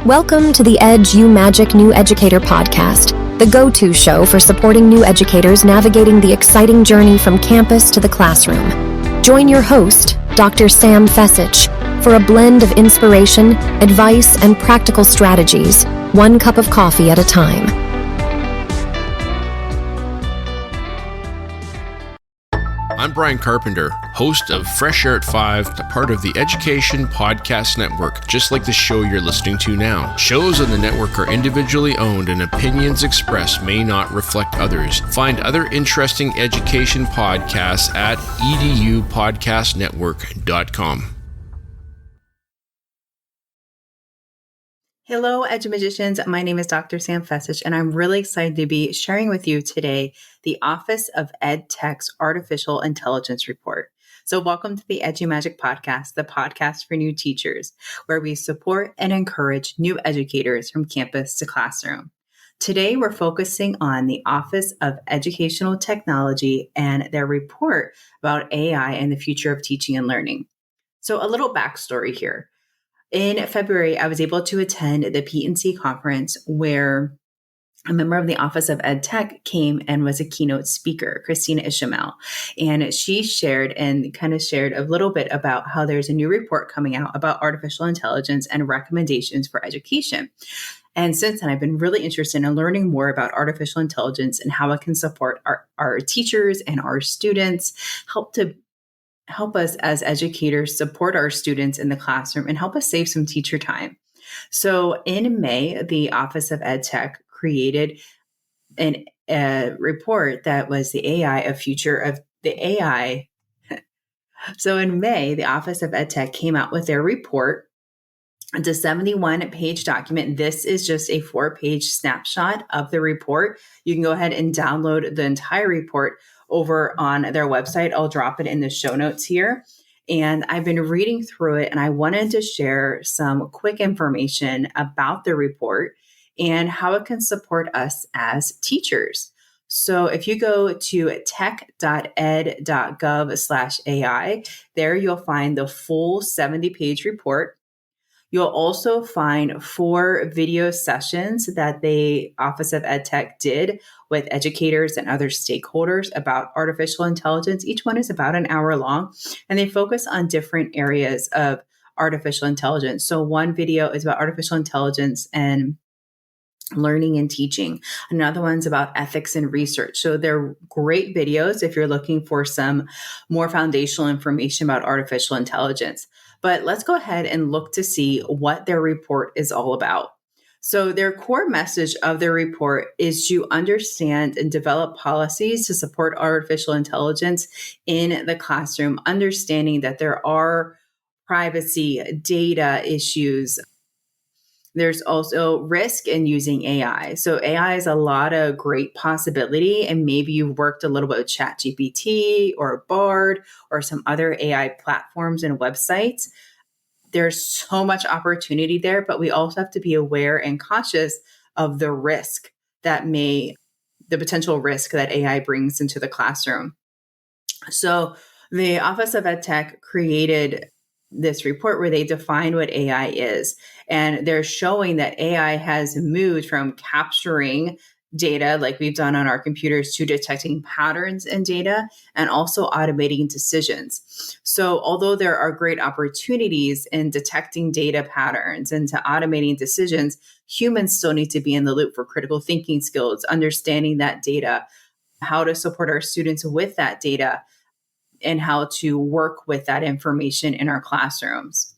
Welcome to the Edge You Magic New Educator podcast, the go-to show for supporting new educators navigating the exciting journey from campus to the classroom. Join your host, Dr. Sam Fessich, for a blend of inspiration, advice, and practical strategies, one cup of coffee at a time. I'm Brian Carpenter, host of Fresh Air at 5, a part of the Education Podcast Network, just like the show you're listening to now. Shows on the network are individually owned and opinions expressed may not reflect others. Find other interesting education podcasts at edupodcastnetwork.com. Hello, Edge Magicians. My name is Dr. Sam Fessich, and I'm really excited to be sharing with you today the Office of EdTech's Artificial Intelligence Report. So welcome to the Edge Magic Podcast, the podcast for new teachers, where we support and encourage new educators from campus to classroom. Today, we're focusing on the Office of Educational Technology and their report about AI and the future of teaching and learning. So a little backstory here. In February, I was able to attend the P&C conference where a member of the Office of EdTech came and was a keynote speaker, Christina Ishamel. And she shared a little bit about how there's a new report coming out about artificial intelligence and recommendations for education. And since then, I've been really interested in learning more about artificial intelligence and how it can support our teachers and our students, help us as educators support our students in the classroom and help us save some teacher time. So in May, the Office of EdTech created a report that was the AI of future of the AI. So in May, the Office of EdTech came out with their report. It's a 71-page document. This is just a 4-page snapshot of the report. You can go ahead and download the entire report over on their website. I'll drop it in the show notes here. And I've been reading through it, and I wanted to share some quick information about the report and how it can support us as teachers. So if you go to tech.ed.gov/AI, there you'll find the full 70-page report. You'll also find 4 video sessions that the Office of EdTech did with educators and other stakeholders about artificial intelligence. Each one is about an hour long, and they focus on different areas of artificial intelligence. So one video is about artificial intelligence and learning and teaching. Another one's about ethics and research. So they're great videos if you're looking for some more foundational information about artificial intelligence. But let's go ahead and look to see what their report is all about. So their core message of their report is to understand and develop policies to support artificial intelligence in the classroom, understanding that there are privacy, data issues. There's also risk in using AI. So AI is a lot of great possibility, and maybe you've worked a little bit with ChatGPT or Bard or some other AI platforms and websites. There's so much opportunity there, but we also have to be aware and cautious of the potential risk that AI brings into the classroom. So the Office of EdTech created this report where they define what AI is. And they're showing that AI has moved from capturing data like we've done on our computers to detecting patterns in data and also automating decisions. So although there are great opportunities in detecting data patterns and to automating decisions, humans still need to be in the loop for critical thinking skills, understanding that data, how to support our students with that data, and how to work with that information in our classrooms.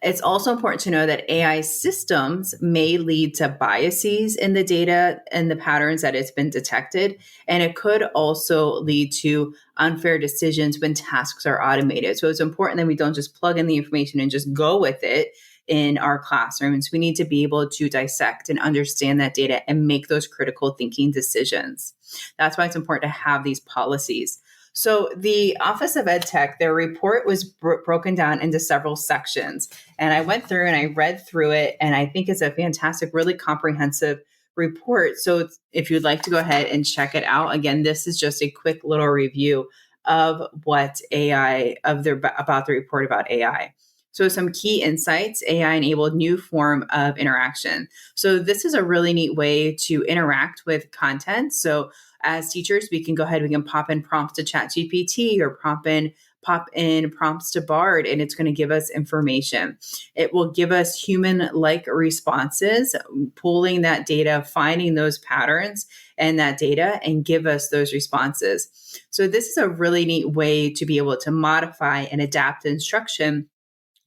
It's also important to know that AI systems may lead to biases in the data and the patterns that it's been detected. And it could also lead to unfair decisions when tasks are automated. So it's important that we don't just plug in the information and just go with it in our classrooms. We need to be able to dissect and understand that data and make those critical thinking decisions. That's why it's important to have these policies. So the Office of EdTech, their report was broken down into several sections. And I went through and I read through it, and I think it's a fantastic, really comprehensive report. So if you'd like to go ahead and check it out, again, this is just a quick little review of what about the report about AI. So some key insights, AI-enabled new form of interaction. So this is a really neat way to interact with content. So as teachers, we can pop in prompts to ChatGPT or pop in prompts to Bard, and it's going to give us information. It will give us human-like responses, pulling that data, finding those patterns and that data, and give us those responses. So this is a really neat way to be able to modify and adapt instruction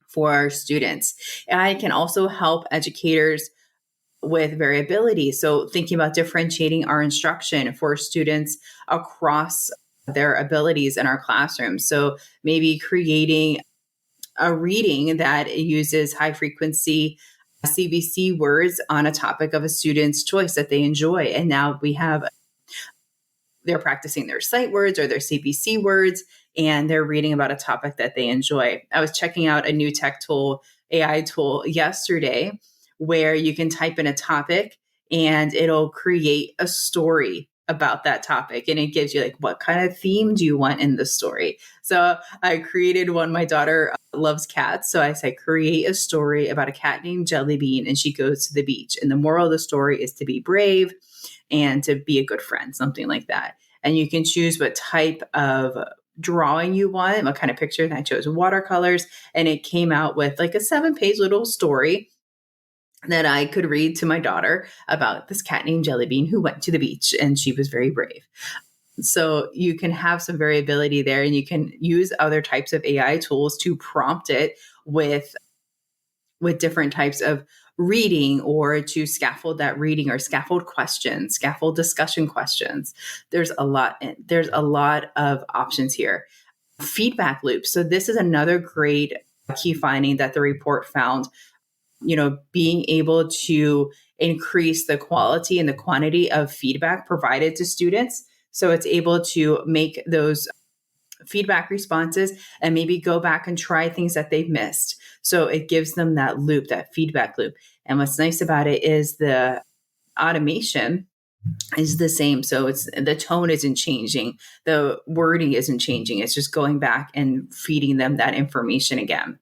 for our students. AI can also help educators with variability. So thinking about differentiating our instruction for students across their abilities in our classroom. So maybe creating a reading that uses high frequency CBC words on a topic of a student's choice that they enjoy. And now they're practicing their sight words or their CBC words, and they're reading about a topic that they enjoy. I was checking out a new tech tool, AI tool yesterday, where you can type in a topic and it'll create a story about that topic. And it gives you like, what kind of theme do you want in the story? So I created one. My daughter loves cats. So I said, create a story about a cat named Jellybean, and she goes to the beach. And the moral of the story is to be brave and to be a good friend, something like that. And you can choose what type of drawing you want, what kind of picture. And I chose watercolors, and it came out with like a 7-page little story that I could read to my daughter about this cat named Jellybean who went to the beach, and she was very brave. So you can have some variability there, and you can use other types of AI tools to prompt it with different types of reading, or to scaffold that reading, or scaffold questions, scaffold discussion questions. There's a lot of options here. Feedback loops. So this is another great key finding that the report found. Being able to increase the quality and the quantity of feedback provided to students. So it's able to make those feedback responses and maybe go back and try things that they've missed. So it gives them that loop, that feedback loop. And what's nice about it is the automation is the same. So the tone isn't changing. The wording isn't changing. It's just going back and feeding them that information again.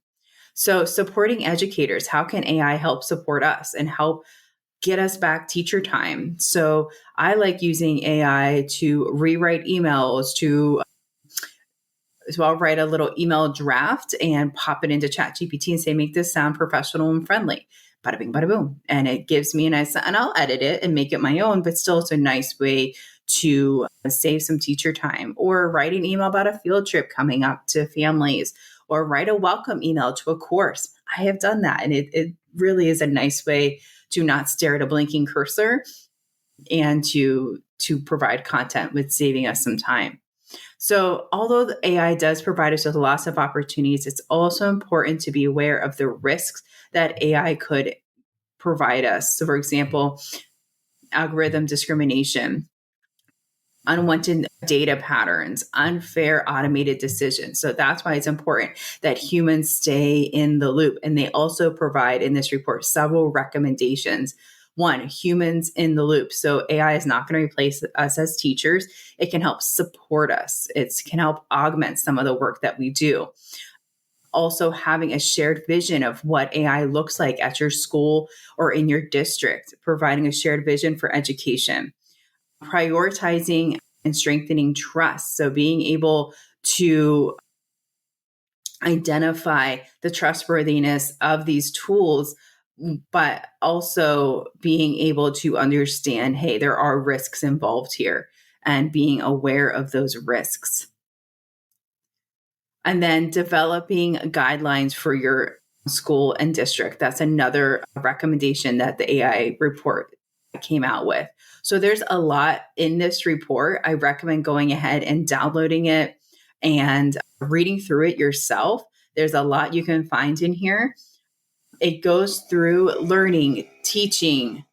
So supporting educators, how can AI help support us and help get us back teacher time? So I like using AI to rewrite emails, so I'll write a little email draft and pop it into ChatGPT and say, make this sound professional and friendly. Bada bing, bada boom. And it gives me and I'll edit it and make it my own, but still it's a nice way to save some teacher time. Or write an email about a field trip coming up to families, or write a welcome email to a course. I have done that. And it really is a nice way to not stare at a blinking cursor and to provide content with saving us some time. So although the AI does provide us with lots of opportunities, it's also important to be aware of the risks that AI could provide us. So for example, algorithm discrimination, unwanted data patterns, unfair automated decisions. So that's why it's important that humans stay in the loop. And they also provide in this report several recommendations. One, humans in the loop. So AI is not going to replace us as teachers. It can help support us. It can help augment some of the work that we do. Also, having a shared vision of what AI looks like at your school or in your district, providing a shared vision for education. Prioritizing and strengthening trust. So being able to identify the trustworthiness of these tools, but also being able to understand, hey, there are risks involved here, and being aware of those risks. And then developing guidelines for your school and district. That's another recommendation that the AI report came out with. So there's a lot in this report. I recommend going ahead and downloading it and reading through it yourself. There's a lot you can find in here. It goes through learning, teaching,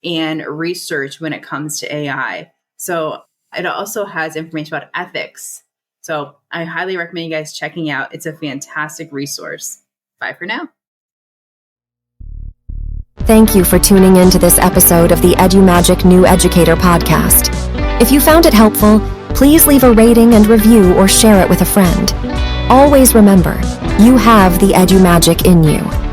and research when it comes to AI. So it also has information about ethics. So I highly recommend you guys checking out. It's a fantastic resource. Bye for now. Thank you for tuning in to this episode of the EduMagic New Educator podcast. If you found it helpful, please leave a rating and review or share it with a friend. Always remember, you have the EduMagic in you.